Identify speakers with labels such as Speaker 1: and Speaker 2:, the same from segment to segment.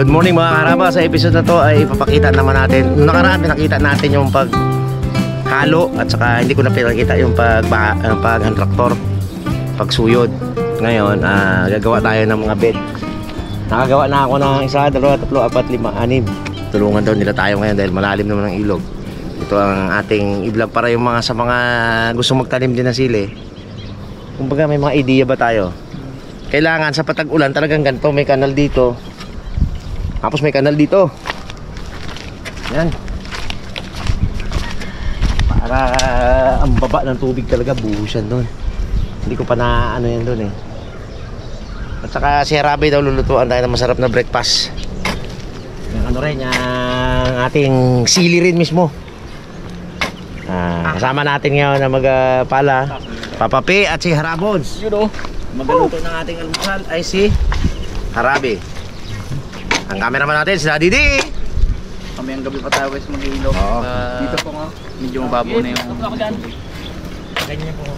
Speaker 1: Good morning mga karaba. Sa episode na to ay ipapakita naman natin. Noong nakaraan pinakita natin yung paghalo at saka hindi ko na pinakita yung pag-hand tractor, pagsuyod. Ngayon gagawa tayo ng mga bed. Nakagawa na ako ng 1, 2, 3, 4, 5, 6. Tulungan daw nila tayo ngayon dahil malalim naman ang ilog. Ito ang ating i-vlog para yung sa mga gusto magtanim din ng sili. Kumbaga may mga idea ba tayo? Kailangan sa patag-ulan talagang ganito, may kanal dito. Tapos may kanal dito. Yan. Para ang baba ng tubig talaga buhos yan doon. Hindi ko pa na ano yan doon eh. At saka si Harabe daw lulutuan tayo ng masarap na breakfast. Yung ano rin, yung ating sili rin mismo. Kasama natin ngayon na magpala Papa P at si Harabons.
Speaker 2: Yun o.
Speaker 1: Magaluto ng ating almusal ay si Harabe. Ang cameraman natin si Daddy D.
Speaker 2: Kami ang gabi pa tayo guys mag-iilog. Dito po nga. Medyo mababo na yung
Speaker 1: Ganyan po.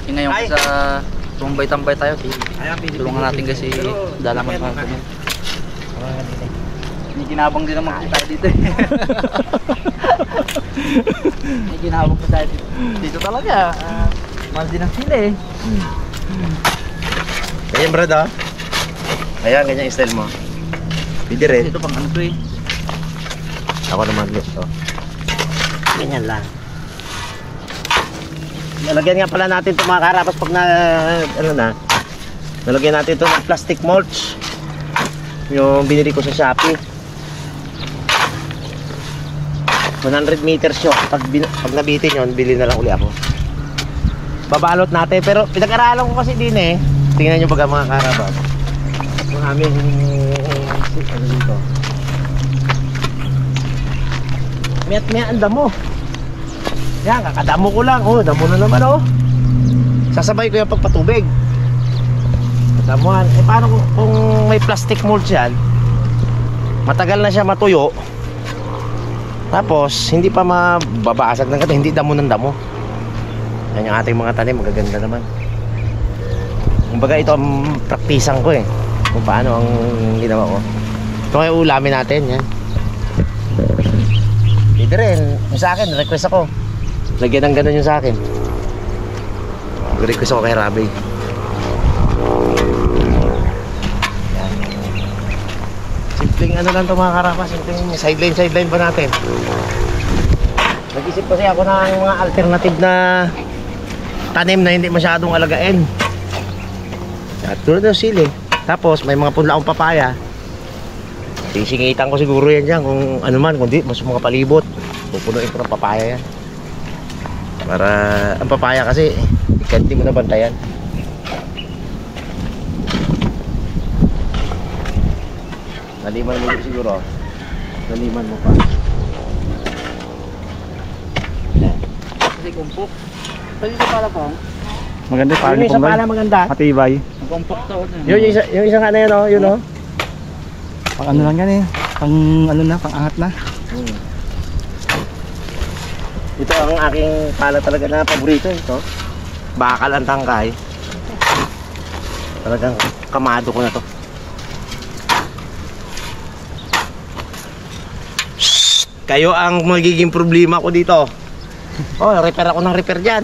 Speaker 2: Yung ngayon sa tumbay-tambay tayo. Tulungan natin kasi dalaman pa kami. May ginabang din naman tayo dito. May ginabang pa tayo dito talaga. Mahal din ang sila eh.
Speaker 1: Ganyan brad ah. Ayan, ganyan style mo. Pwede rin.
Speaker 2: Ito pang ano to eh.
Speaker 1: Ako naman gusto. Ganyan lang. Nalagyan nga pala natin ito mga karapas pag nalagyan natin ito ng plastic mulch. Yung binili ko sa Shopee. 100 meters yun. Pag nabitin yun, bili na lang uli ako. Babalot natin. Pero pinag-aralan ko kasi din eh. Tingnan nyo baga mga karabas. Yung aming ano dito. Miyat-miyat ang damo. Yan, kakadamo ko lang. Oh, damo na naman oh. Sasabay ko yung pagpatubig. Damuhan. Eh paano kung may plastic mulch yan, matagal na siya matuyo. Tapos hindi pa mababasag ng hindi damo ng damo. Yan yung ating mga tanim, magaganda naman. Kumbaga ito ang praktisan ko eh, kung paano ang ginawa ko. Ito ay ulamin natin yan. Pwede rin, yung sa akin, request ako lagyan ng ganun yung sa akin. Request ako kay Rabi. Simpleng ano lang ito mga karapas, simpleng sideline pa natin. Nag-isip kasi ako ng mga alternative na tanim na hindi masyadong alagain. At tulad ng sili. Tapos may mga punla akong papaya. Sisingitan ko siguro yan dyan kung ano man, kundi mas mga palibot. Pupunuin ko ng papaya yan. Para ang papaya kasi ikanti mo na bantayan. Naliman mo siguro. Naliman mo pa.
Speaker 2: Kasi kumpok. Pwede sa pala po.
Speaker 3: Maganda pa
Speaker 1: Yung isa pala maganda.
Speaker 3: matibay.
Speaker 2: Ang kumpok to.
Speaker 1: Yung isa nga na yun oh, yun oh.
Speaker 3: Pang ano lang yan eh. Pang ano na, pang angat na.
Speaker 1: Ito ang aking pala talaga na paborito ito. Bakal ang tangkay. Talagang kamado ko na to. Shhh! Kayo ang magiging problema ko dito. Oh, repair ako ng repair dyan.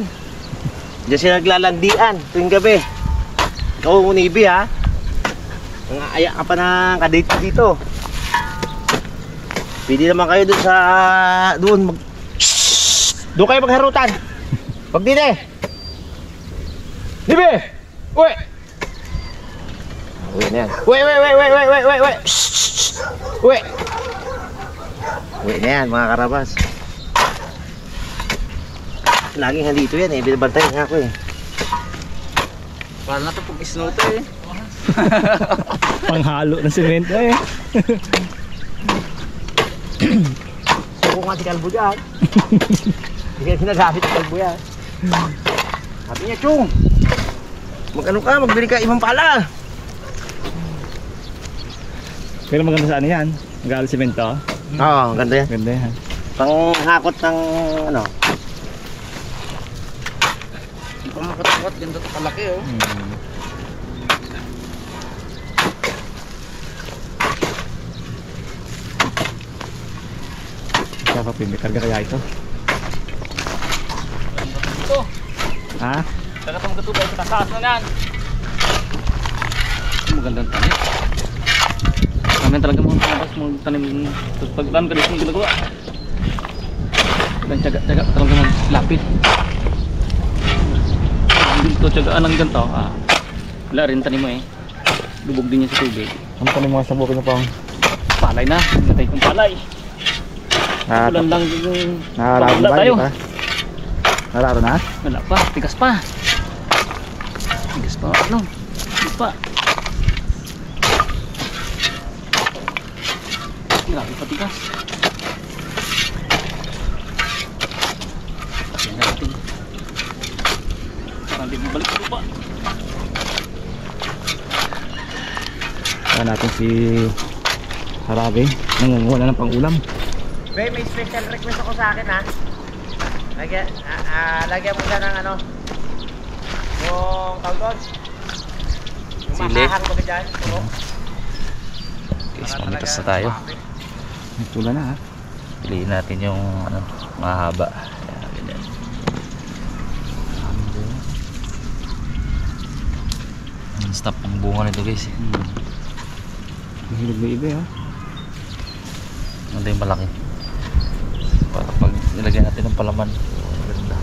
Speaker 1: Diyan sila naglalandian tuwing gabi. Ikaw unibi ha. Aya ka pa ng kadate dito. Pwede naman kayo dun sa doon doon kayo magharutan. Wag dito eh. Dibe! Uy! Uy na yan. Uy! Uy! Uy na yan mga karabas. Laging nandito yan eh. Binabantayan nga ako eh.
Speaker 2: Para na ito pag snow to eh.
Speaker 3: Panghalo ng semento eh.
Speaker 1: Suko nga si Kalbo dyan. Hindi ka sinagamit si Kalbo yan. Sabi niya, Chung, mag-ano ka, magbili ka ibang pala.
Speaker 3: Pero maganda sa ano yan. Magalo semento.
Speaker 1: Oo, ganda yan.
Speaker 3: Ganda yan.
Speaker 1: Panghakot ng ano.
Speaker 2: Pangakatakot, ganda ito kalaki oh.
Speaker 3: Papapin, may karga kaya ito?
Speaker 2: Ito.
Speaker 3: Ha?
Speaker 2: Tagatong katubay sa taas na yan. Magandang tanim. Kami talaga mga tapos magtanim. Tapos pagdaan ka dito yung ginagawa. Ang tsaga talaga maglapit. Dito tsagaan ng ganito. Wala rin tanim mo eh. Lubog din niya sa tubig.
Speaker 3: Ano pa ng mga sabukin na pang?
Speaker 2: Palay na. Gatay kong palay. Ulan lang yung
Speaker 3: Nakararo
Speaker 2: wala
Speaker 3: ba?
Speaker 2: tayo.
Speaker 3: Nararo na?
Speaker 2: Wala pa. Tigas pa. Tigas pa. Ano? Tigas pa. Grabe pa tigas. Yan natin. Parang di mabalik ito pa.
Speaker 3: Kaya natin si Harabe. Nangunguha na ng pang-ulam.
Speaker 1: Be, may special request ako sa akin ha. Lagyan mo siya ng ano, yung tawag, yung
Speaker 2: Sili.
Speaker 1: makahang baga dyan.
Speaker 2: Guys, mamitas na tayo.
Speaker 3: May tula na ha.
Speaker 2: Piliin natin yung ano, mahaba. Ayan, ganyan. Ang stop ang bunga nito guys.
Speaker 3: Mahilog na iba ha.
Speaker 2: Ano yung malaki? Para pag nilagyan natin ng palaman, maganda.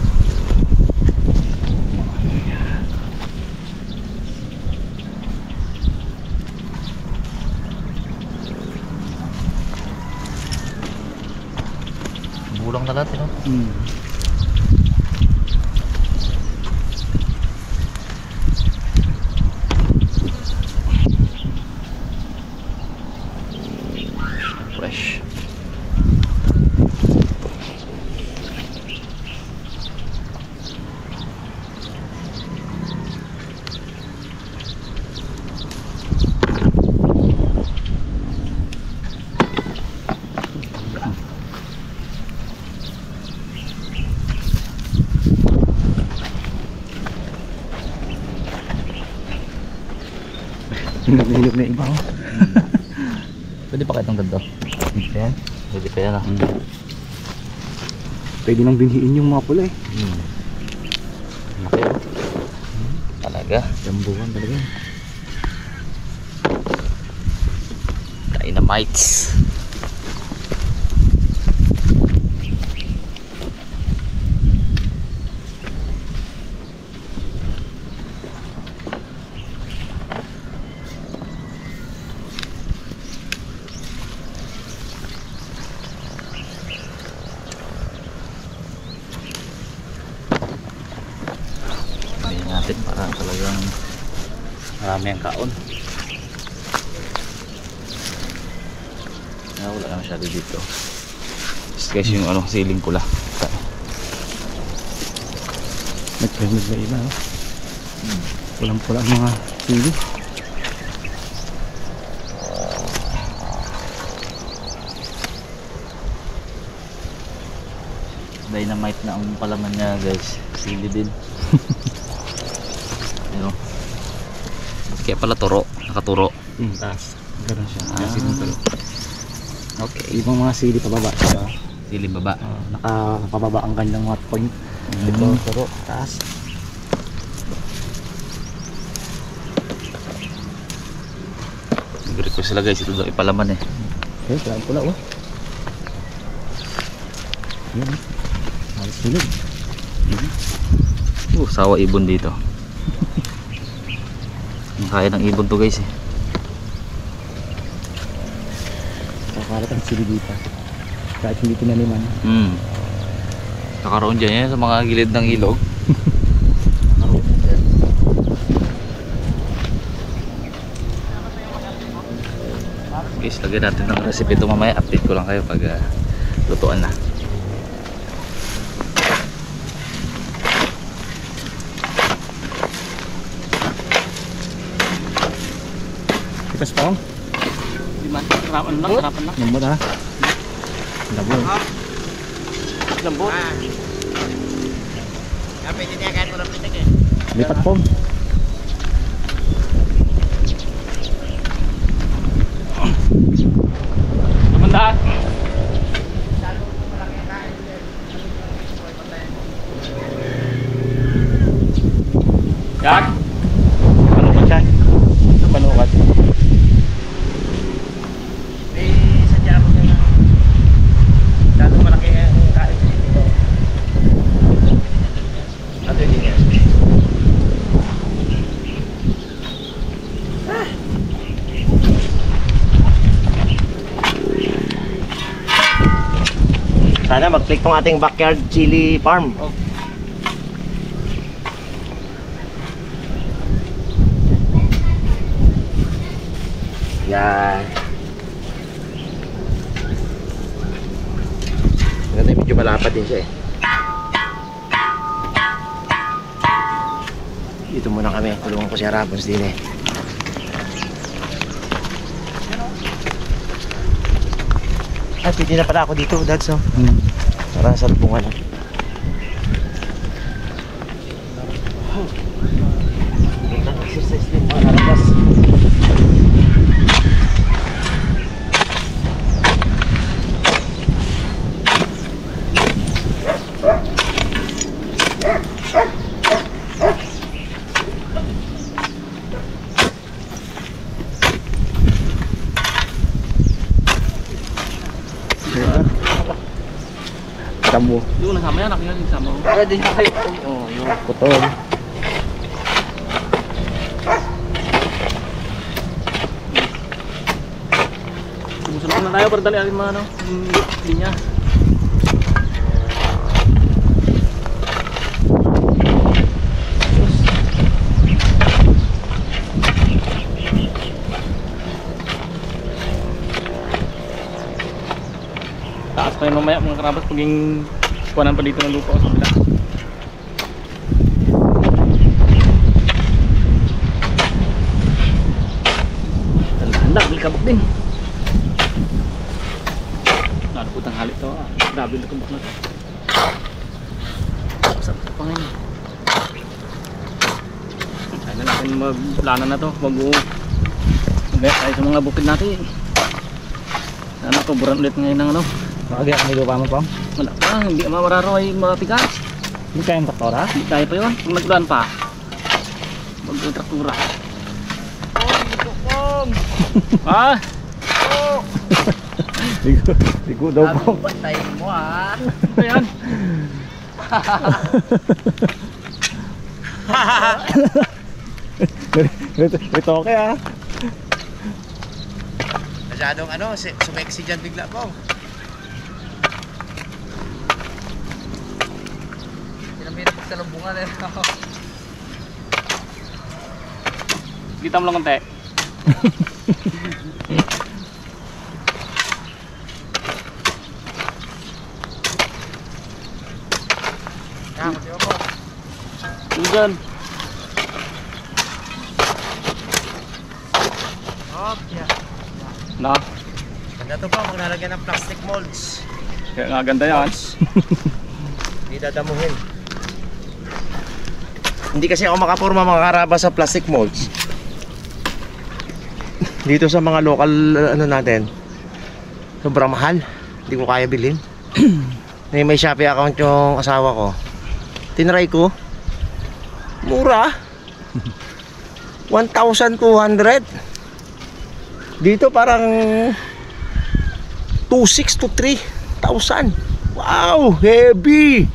Speaker 2: Bulang na natin, no? Fresh.
Speaker 3: Hinug na iba oh.
Speaker 2: Pwede pa kahit ang ganda.
Speaker 3: Ayan.
Speaker 2: Pwede pa yan ah.
Speaker 3: Pwede nang binhiin yung mga pula eh.
Speaker 2: Laki oh. Talaga.
Speaker 3: Jambuhan talaga yan.
Speaker 2: Dynamites. Natin para talagang marami ang kaon. Wala na masyado dito. Just guys yung ano, siling pula.
Speaker 3: Nagpahimig na iba oh. Pulang pula ang mga sili.
Speaker 2: Dynamite na ang palaman niya guys. Sili din. Ano? Kaya pala turo, nakaturo.
Speaker 3: Taas. Ganun siya.
Speaker 2: Ah.
Speaker 3: Siling pula.
Speaker 2: Okay.
Speaker 3: Ibang mga sili pababa. Diba?
Speaker 2: Sili baba.
Speaker 3: Nakapababa ang kanyang mga point. Ito, pero taas.
Speaker 2: Nag-request sila guys, ito daw ipalaman eh.
Speaker 3: Okay, saan pula oh. Yan. Halos silog.
Speaker 2: Sawa ibon dito. Ang kaya ng ibon to guys eh.
Speaker 3: Kakalat ang sili dito. Kahit hindi tinaniman.
Speaker 2: Nakaroon dyan yan sa mga gilid ng ilog. Guys, lagyan natin ng recipe ito mamaya. Update ko lang kayo pag lutuan na.
Speaker 3: Tikas pa oh.
Speaker 2: Di man, harapan lang.
Speaker 3: Lambot ha. Lambot.
Speaker 2: Lambot.
Speaker 1: Pwede niya kahit walang pitik eh.
Speaker 3: Lipat po.
Speaker 2: Namandaan.
Speaker 1: itong ating backyard chili farm.
Speaker 2: Oh.
Speaker 1: Yan. Maganda, medyo malapad din siya eh. Dito muna kami, tulungan ko si Harapons din eh. Ay, pwede na pala ako dito, Dads, oh. Para sa lubungan. Exercise din mga Harapos.
Speaker 3: Tamo.
Speaker 2: Yung nasama yan, nakita yung sama ko. Para din kayo. Oo, yung
Speaker 3: Putol.
Speaker 2: sumusunod na tayo para dali akin mga ano, yung linya. Taas pa yun mamaya mga karabas paging kuwanan pa dito ng lupa o sa bila. Handa, bilkabok din. Ano po tanghali to ah. Grabe na kumbak na to. Sarap pa ngayon. Kaya na natin magplana na to. Mag-gaya tayo sa mga bukid natin. Sana tuburan ulit ngayon ng ano.
Speaker 3: Nakagaya kami lupa mo, Pong?
Speaker 2: Wala pa, hindi mararo ay matigas.
Speaker 3: Hindi kayang traktora?
Speaker 2: Hindi kaya pa yun. Kung nagduan pa, mag-traktura. Ah!
Speaker 3: Ligo daw, Pong.
Speaker 2: Patayin mo ah! Ano yan?
Speaker 3: Ito okay ah.
Speaker 1: Masyadong ano, sumeksi dyan bigla po.
Speaker 2: Pinamira pag salubungan eh. Kita mo lang konti. Dyan. Na.
Speaker 1: Ganda to pa, maglalagyan ng plastic molds.
Speaker 2: Kaya nga ganda yan.
Speaker 1: Hindi dadamuhin. Hindi kasi ako makaporma mga karabas sa plastic molds. Dito sa mga local ano natin, sobrang mahal. Hindi ko kaya bilhin. May Shopee account yung asawa ko. Tinry ko. Mura. 1,200. Dito parang 2,600 to 3,000. Wow, heavy.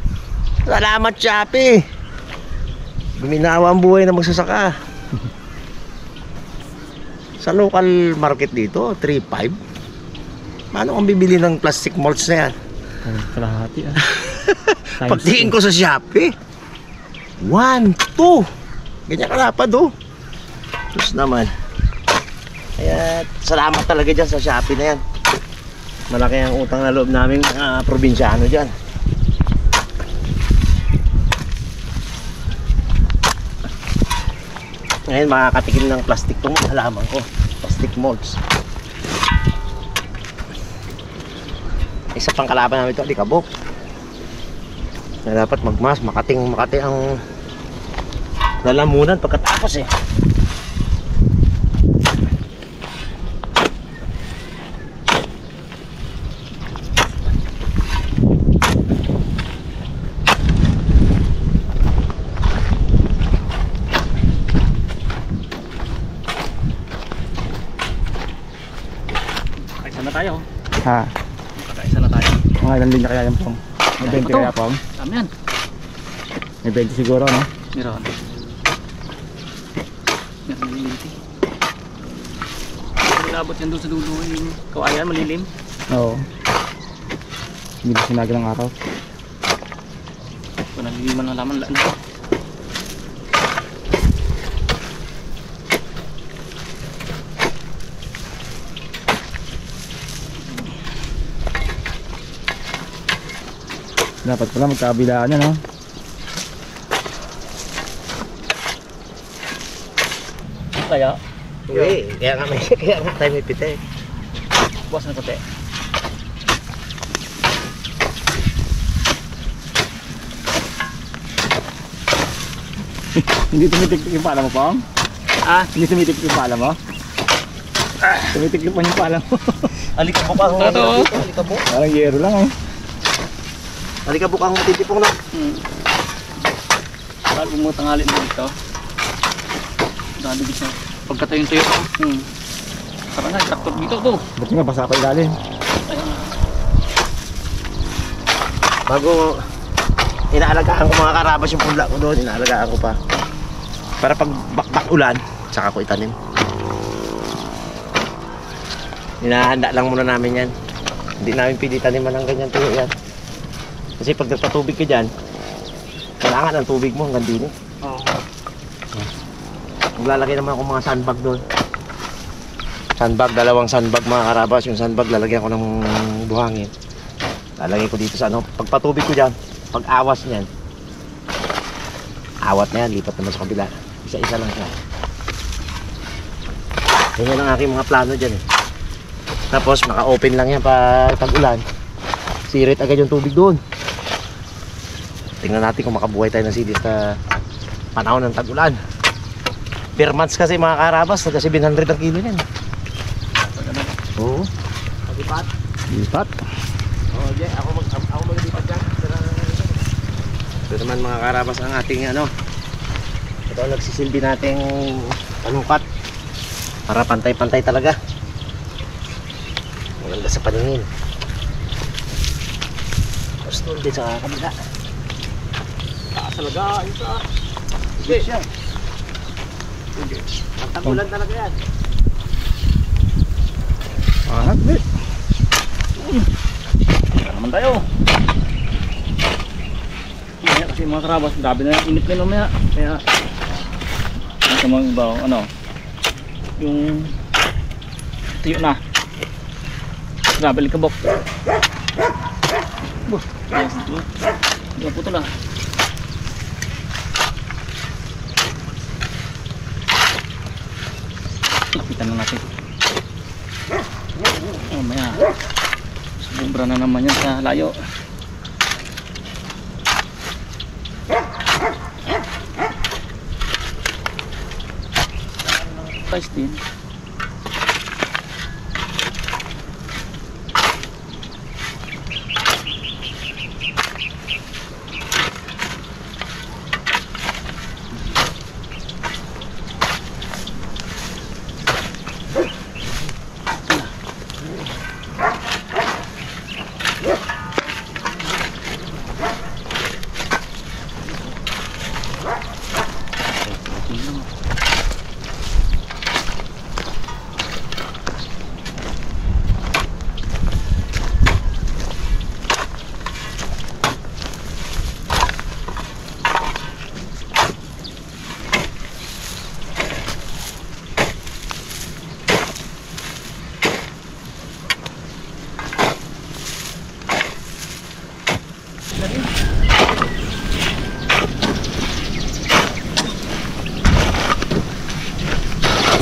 Speaker 1: Salamat Shopee. Guminawa ang buhay ng magsasaka. Sa local market dito, 3,500. Paano kung bibili ng plastic molds na yan?
Speaker 3: Kalahati ah.
Speaker 1: Pagtingin ko sa Shopee, 1, 2. Ganyan kalapad oh. Tapos naman. Kaya salamat talaga dyan sa Shopee na yan. Malaki ang utang na loob namin probinsyano dyan. Ngayon makakatikim ng plastic tong halaman ko. Plastic molds. Isa pang kalaban namin ito, alikabok. Na dapat magmas, makati ang lalamunan pagkatapos eh.
Speaker 2: Kaisa na tayo.
Speaker 3: Ha?
Speaker 2: Kaisa na tayo.
Speaker 3: Mga ilan linya kaya yan, Pong? May 20 kaya, Pong?
Speaker 2: Tama yan.
Speaker 3: May 20 siguro, no?
Speaker 2: Meron. Meron lilimiti. Nilabot yan doon sa dulo yung kawayan, malilim.
Speaker 3: Oo. Hindi ba sinagi ng araw?
Speaker 2: Panaliliman ng laman laan.
Speaker 3: Dapat pala magkabilaan yan, no?
Speaker 2: Kaya,
Speaker 1: Uy, kaya nga kaya nga tayo may pite.
Speaker 2: buwas na kote.
Speaker 3: Hindi tumitik yung pala mo, Pong?
Speaker 2: Ah,
Speaker 3: Hindi tumitik yung pala mo? Tumitik pa yung pala mo.
Speaker 1: Alikabok ang
Speaker 2: Totoo.
Speaker 1: alikabok.
Speaker 3: Parang yero lang, eh.
Speaker 1: Alikabok ang matitipong na.
Speaker 2: Parang umutangalin mo dito. Nakadibig na. Pagkatayong tuyo ko. Parang nga, traktor dito to.
Speaker 3: Ba't nga basa pa ilalim?
Speaker 1: Bago inaalagaan ko mga karabas yung punla ko doon, inaalagaan ko pa. Para pag bakbak ulan, saka ko itanim. Hinahanda lang muna namin yan. Hindi namin pili taniman ng ganyan tuyo yan. Kasi pag nagpatubig ka dyan, kailangan ang tubig mo hanggang din.
Speaker 2: Oo.
Speaker 1: Maglalagay naman ako mga sandbag doon. Sandbag, dalawang sandbag mga karabas. Yung sandbag lalagyan ko ng buhangin. Lalagay ko dito sa ano. Pagpatubig ko dyan, pag awas niyan, awat na yan, lipat naman sa kabila. Isa-isa lang siya. Ganyan ang aking mga plano dyan eh. Tapos naka-open lang yan pag tag-ulan. Sirit agad yung tubig doon. Tingnan natin kung makabuhay tayo ng sili sa panahon ng tag-ulan. Per months kasi mga karabas, naga 700 ang kilo yan. Oo. Pag-ipat?
Speaker 3: Lipat.
Speaker 1: Oo, Jay, ako mag-lipat dyan. Ito naman mga karabas ang ating ano. Ito ang nagsisilbi nating panukat. Para pantay-pantay talaga. Maganda sa paningin. Tapos doon din sa kabila. Taas talaga, ito ah. Sige siya. Ang tag-ulan talaga yan.
Speaker 3: Angat, be.
Speaker 2: Kaya naman tayo. Kaya kasi mga karabas, grabe na yung init na mamaya. Kaya, ang samang iba, ano, yung tuyo na. Grabe, likabok. Yes, hindi na puto na. Lapitan na natin. Mamaya, sobra na naman yan sa layo. Guys din.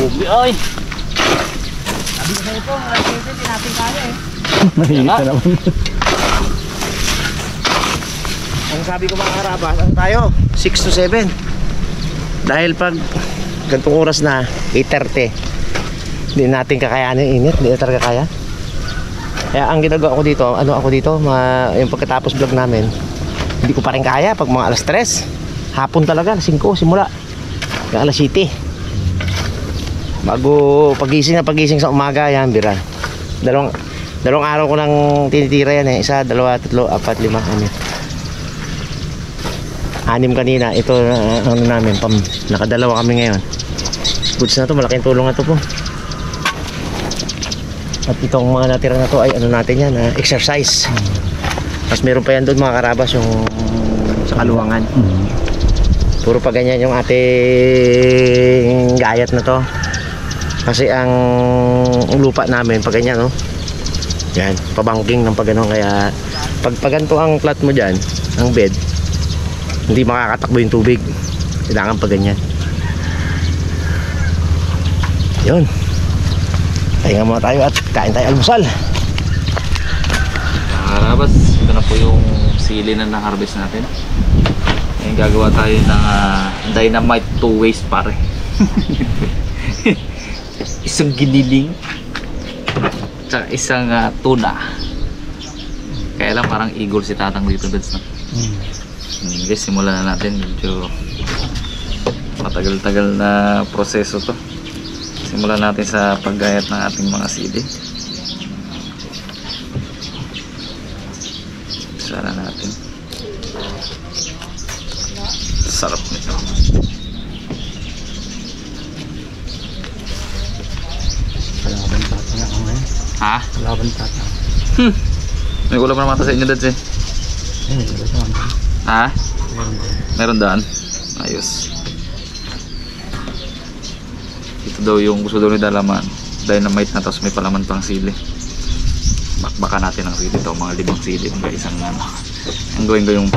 Speaker 2: Bubi ay.
Speaker 1: Sabi ko sa'yo po, hindi natin kaya eh.
Speaker 3: Mahigit na naman.
Speaker 1: Ang sabi ko mga karabas, ano tayo? 6 to 7. Dahil pag gantong oras na, 8:30, hindi natin kakayanin yung init, hindi na talaga kaya. Kaya ang ginagawa ko dito, yung pagkatapos vlog namin, hindi ko pa rin kaya pag mga alas 3. Hapon talaga, alas 5 simula. Yung alas 7. Bago pagising sa umaga, yan, bira. Dalawang araw ko nang tinitira yan eh. 1, 2, 3, 4, 5, 6 kanina. Ito ano namin, nakadalawa kami ngayon. Goods na to, malaking tulong na to po. At itong mga natira na to ay ano natin yan, exercise. Tapos meron pa yan doon mga karabas, yung sa kaluwangan. Puro pa ganyan yung ating gayat na to. Kasi ang lupa namin pag ganyan, no? Yan, pabangking ng pag ganun. Kaya pag ganito ang plat mo dyan, ang bed, hindi makakatakbo yung tubig. Kailangan pag ganyan. Yun. Pahinga muna tayo at kain tayo almusal.
Speaker 2: Karabas, ito na po yung sili na na-harvest natin. Ngayon gagawa tayo ng dynamite 2 ways pare. Isang giniling tsaka isang tuna. Kaya lang parang eagle si tatang dito Dads, no? Guys, simulan na natin. Medyo matagal-tagal na proseso to. Simulan natin sa paggayat ng ating mga sili. Sana natin. Sarap nito.
Speaker 3: Kalaban tatang ako ngayon.
Speaker 2: Ha?
Speaker 3: Kalaban tatang.
Speaker 2: May ulam na mata sa inyo Dads eh.
Speaker 3: Ito naman.
Speaker 2: Ha?
Speaker 3: Meron din.
Speaker 2: Meron daan? Ayos. Ito daw yung gusto daw ni Dalaman. Dynamite na, tapos may palaman pang sili. Bakbaka natin ang sili to, mga 5 sili. Isang ano. Ang gawin ko yung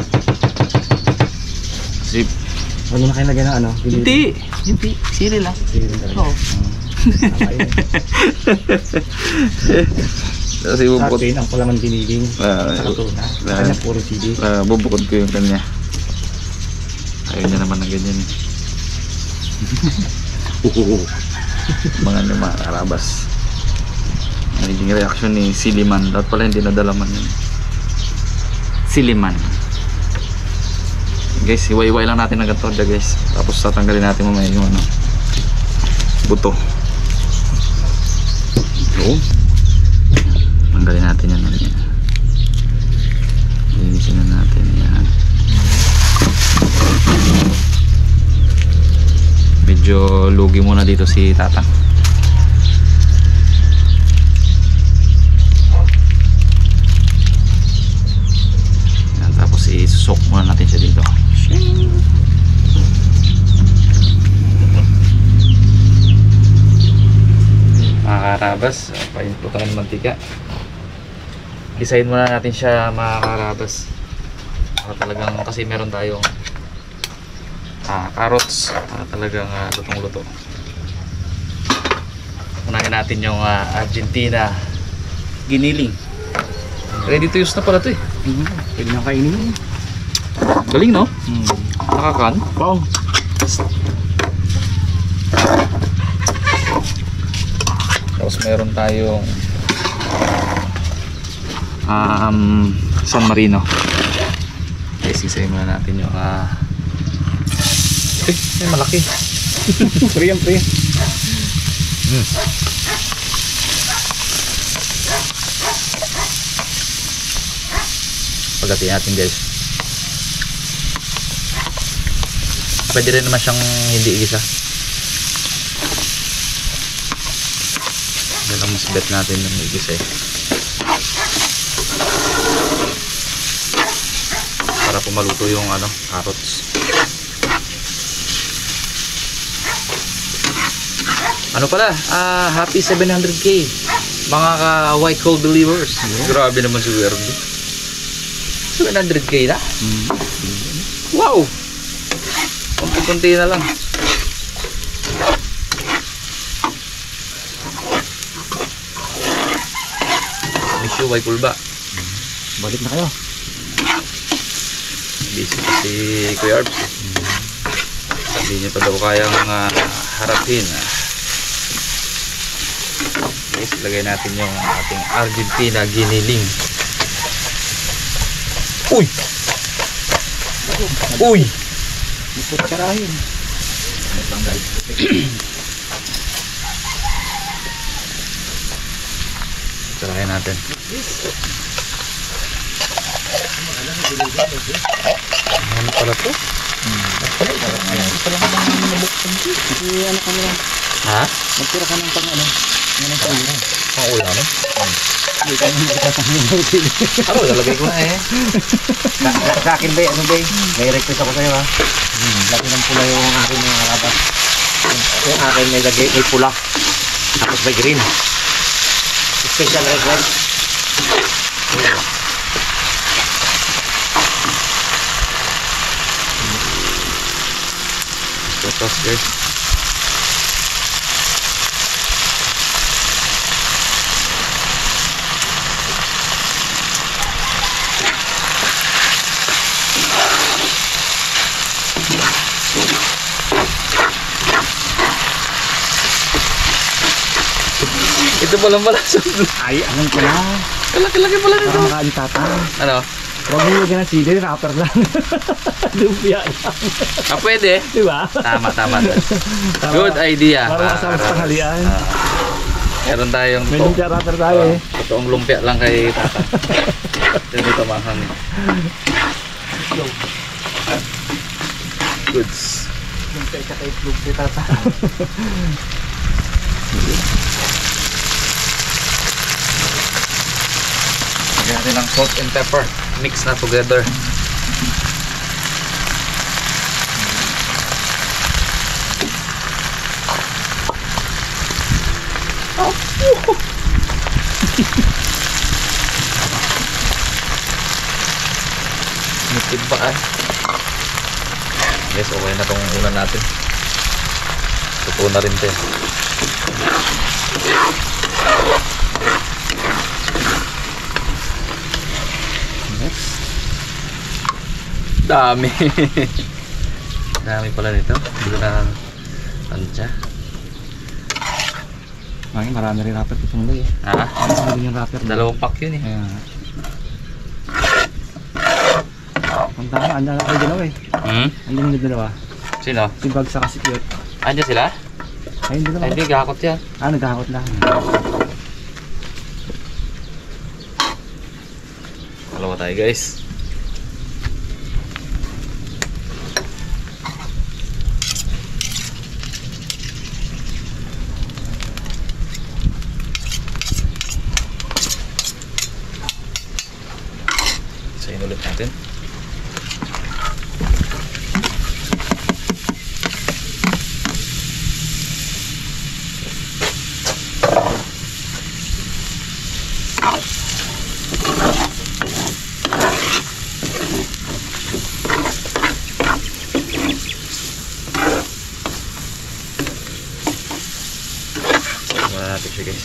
Speaker 2: zip.
Speaker 3: Wala na kayo lagyan ng ano?
Speaker 2: Hindi. Sili lang.
Speaker 3: Sige rin talaga.
Speaker 2: Oo. Kasi
Speaker 3: Sa
Speaker 2: bubukod.
Speaker 3: atin, ang palaman giniling.
Speaker 2: Ah,
Speaker 3: Sa katuna.
Speaker 2: ah,
Speaker 3: Kanya puro CD.
Speaker 2: Bubukod ko yung kanya. Ayaw niya naman ng ganyan. Mga mga karabas. Naging reaction ni Siliman. Dapat pala hindi nadalaman yun. Siliman. Guys, iwa-iwai lang natin ng ganito guys. Tapos tatanggalin natin mamaya yung ano, buto. Ito. Tanggalin natin yan. Linisin na natin yan. Medyo lugi muna dito si Tatang. Yan, tapos isusok muna natin siya dito. Mga karabas, painit po tayo ng mantika. Gisahin muna natin siya mga karabas. Talagang kasi meron tayong carrots, talagang lutong-luto. Unahin natin yung Argentina giniling. Ready to use na pala ito eh.
Speaker 3: Pwede na kainin.
Speaker 2: Galing no? Nakakan.
Speaker 3: Wow.
Speaker 2: Tapos meron tayong San Marino. Okay, sisayin muna natin yung ay malaki.
Speaker 3: Pre yan, pre.
Speaker 2: Pagdating natin guys. Pwede rin naman siyang hindi igisa. Yan ang mas bet natin ng igisa eh. Para pumaluto yung ano, carrots. Ano pala? Happy 700k mga white hole believers. Grabe naman si Werby. 700k na? Wow! Kunti-kunti na lang. Miss you, white hole ba?
Speaker 3: Balik na kayo.
Speaker 2: Busy si Kuya Arbs. Sabi niya pa daw kayang harapin. Yes, lagay natin yung ating Argentina giniling. Uy! Uy!
Speaker 3: Gusto karahin.
Speaker 2: Sarayan natin. Ano pala to?
Speaker 3: Ano ka nila?
Speaker 2: Ha?
Speaker 3: Magtira ka ng pang ano? Yan ang kaula.
Speaker 1: Ang ulam eh.
Speaker 3: Hindi ka nang itatanong ng sili.
Speaker 1: Ano, lalagay ko na eh. Sa akin ba, ano ba? May request ako sa'yo ha. Laki ng pula yung akin mga karabas. Yung akin may lagay, may pula. Tapos may green. Special request. Tapos guys. Ito pala
Speaker 3: Ay, anong ko na.
Speaker 1: Laki-laki pala nito.
Speaker 3: Parang makaalitatan.
Speaker 1: Ano?
Speaker 3: Huwag mo lagyan ng sili, wrapper lang. Lumpia lang.
Speaker 1: Ah, pwede.
Speaker 3: Diba?
Speaker 1: Tama. Good idea.
Speaker 3: Parang kasama sa tanghalian.
Speaker 1: Meron tayong
Speaker 3: May lumpia wrapper tayo eh.
Speaker 1: totoong lumpia lang kay Tata. Dito mahang. Goods.
Speaker 3: Lumpia siya kay lumpia tata.
Speaker 1: Lagyan natin ng salt and pepper. Mix na together. Nitid ba ah? Yes, okay na tong ulan natin. Tutuo na rin ito. Dami. Dami pala nito. Hindi ko na tansya.
Speaker 3: Marami rin wrapper ko itong eh.
Speaker 1: Ha?
Speaker 3: Marami rin yung wrapper.
Speaker 1: Dalawang pack yun eh.
Speaker 3: Ayan. Ang tama, andyan na kayo dalawa eh. Andyan yung dalawa.
Speaker 1: Sino?
Speaker 3: Si Bag sa si Cute.
Speaker 1: Andiyan sila?
Speaker 3: Ayun dalawa.
Speaker 1: Ay, hindi, gakot yan.
Speaker 3: Nagkakot lang.
Speaker 1: Dalawa tayo guys. Isayin ulit natin. Wala natin siya guys.